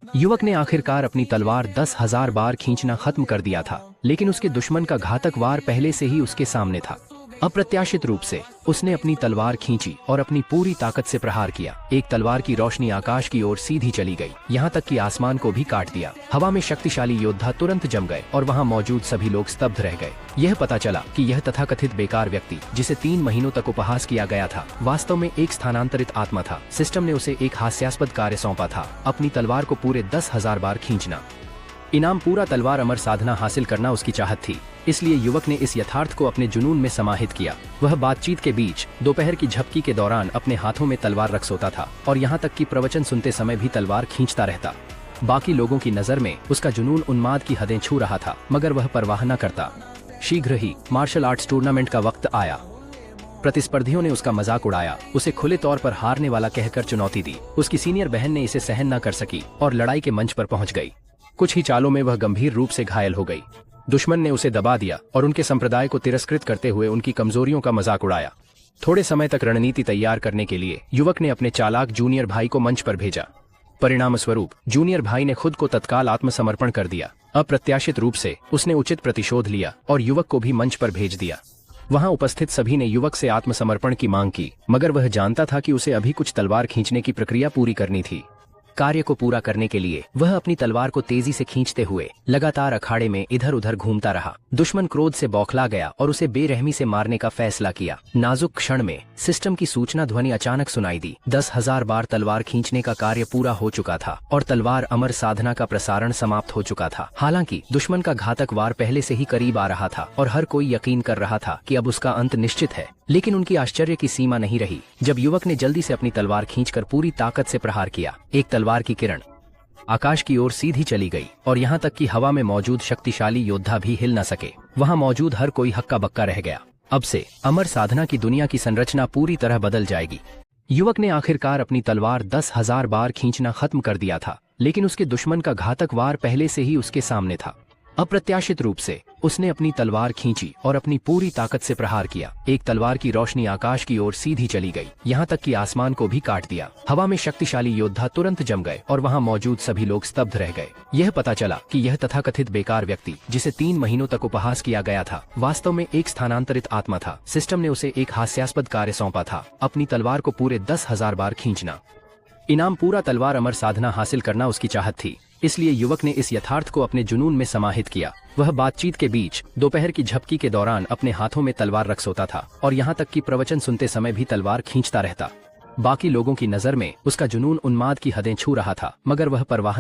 युवक ने आखिरकार अपनी तलवार 10,000 बार खींचना खत्म कर दिया था, लेकिन उसके दुश्मन का घातक वार पहले से ही उसके सामने था। अप्रत्याशित रूप से उसने अपनी तलवार खींची और अपनी पूरी ताकत से प्रहार किया। एक तलवार की रोशनी आकाश की ओर सीधी चली गई, यहाँ तक कि आसमान को भी काट दिया। हवा में शक्तिशाली योद्धा तुरंत जम गए और वहाँ मौजूद सभी लोग स्तब्ध रह गए। यह पता चला कि यह तथाकथित बेकार व्यक्ति, जिसे 3 महीनों तक उपहास किया गया था, वास्तव में एक स्थानांतरित आत्मा था। सिस्टम ने उसे एक हास्यास्पद कार्य सौंपा था, अपनी तलवार को पूरे 10,000 बार खींचना। इनाम पूरा तलवार अमर साधना हासिल करना उसकी चाहत थी, इसलिए युवक ने इस यथार्थ को अपने जुनून में समाहित किया। वह बातचीत के बीच दोपहर की झपकी के दौरान अपने हाथों में तलवार रख सोता था और यहाँ तक कि प्रवचन सुनते समय भी तलवार खींचता रहता। बाकी लोगों की नजर में उसका जुनून उन्माद की हदें छू रहा था, मगर वह परवाह न करता। शीघ्र ही मार्शल आर्ट्स टूर्नामेंट का वक्त आया। प्रतिस्पर्धियों ने उसका मजाक उड़ाया, उसे खुले तौर पर हारने वाला कहकर चुनौती दी। उसकी सीनियर बहन ने इसे सहन न कर सकी और लड़ाई के मंच पर पहुंच गई। कुछ ही चालों में वह गंभीर रूप से घायल हो गई। दुश्मन ने उसे दबा दिया और उनके संप्रदाय को तिरस्कृत करते हुए उनकी कमजोरियों का मजाक उड़ाया। थोड़े समय तक रणनीति तैयार करने के लिए युवक ने अपने चालाक जूनियर भाई को मंच पर भेजा। परिणाम स्वरूप जूनियर भाई ने खुद को तत्काल आत्मसमर्पण कर दिया। अप्रत्याशित रूप से उसने उचित प्रतिशोध लिया और युवक को भी मंच पर भेज दिया। वहां उपस्थित सभी ने युवक से आत्मसमर्पण की मांग की, मगर वह जानता था कि उसे अभी कुछ तलवार खींचने की प्रक्रिया पूरी करनी थी। कार्य को पूरा करने के लिए वह अपनी तलवार को तेजी से खींचते हुए लगातार अखाड़े में इधर उधर घूमता रहा। दुश्मन क्रोध से बौखला गया और उसे बेरहमी से मारने का फैसला किया। नाजुक क्षण में सिस्टम की सूचना ध्वनि अचानक सुनाई दी। 10,000 बार तलवार खींचने का कार्य पूरा हो चुका था और तलवार अमर साधना का प्रसारण समाप्त हो चुका था। हालांकि दुश्मन का घातक वार पहले से ही करीब आ रहा था और हर कोई यकीन कर रहा था कि अब उसका अंत निश्चित है। लेकिन उनकी आश्चर्य की सीमा नहीं रही जब युवक ने जल्दी से अपनी तलवार खींचकर पूरी ताकत से प्रहार किया। एक तलवार की किरण आकाश की ओर सीधी चली गई और यहाँ तक कि हवा में मौजूद शक्तिशाली योद्धा भी हिल न सके। वहाँ मौजूद हर कोई हक्का बक्का रह गया। अब से अमर साधना की दुनिया की संरचना पूरी तरह बदल जाएगी। युवक ने आखिरकार अपनी तलवार 10,000 बार खींचना खत्म कर दिया था, लेकिन उसके दुश्मन का घातक वार पहले से ही उसके सामने था। अप्रत्याशित रूप से उसने अपनी तलवार खींची और अपनी पूरी ताकत से प्रहार किया। एक तलवार की रोशनी आकाश की ओर सीधी चली गई, यहाँ तक कि आसमान को भी काट दिया। हवा में शक्तिशाली योद्धा तुरंत जम गए और वहाँ मौजूद सभी लोग स्तब्ध रह गए। यह पता चला कि यह तथाकथित बेकार व्यक्ति, जिसे 3 महीनों तक उपहास किया गया था, वास्तव में एक स्थानांतरित आत्मा था। सिस्टम ने उसे एक हास्यास्पद कार्य सौंपा था, अपनी तलवार को पूरे 10,000 बार खींचना। इनाम पूरा तलवार अमर साधना हासिल करना उसकी चाहत थी, इसलिए युवक ने इस यथार्थ को अपने जुनून में समाहित किया। वह बातचीत के बीच दोपहर की झपकी के दौरान अपने हाथों में तलवार रख सोता था और यहाँ तक कि प्रवचन सुनते समय भी तलवार खींचता रहता। बाकी लोगों की नजर में उसका जुनून उन्माद की हदें छू रहा था, मगर वह परवाह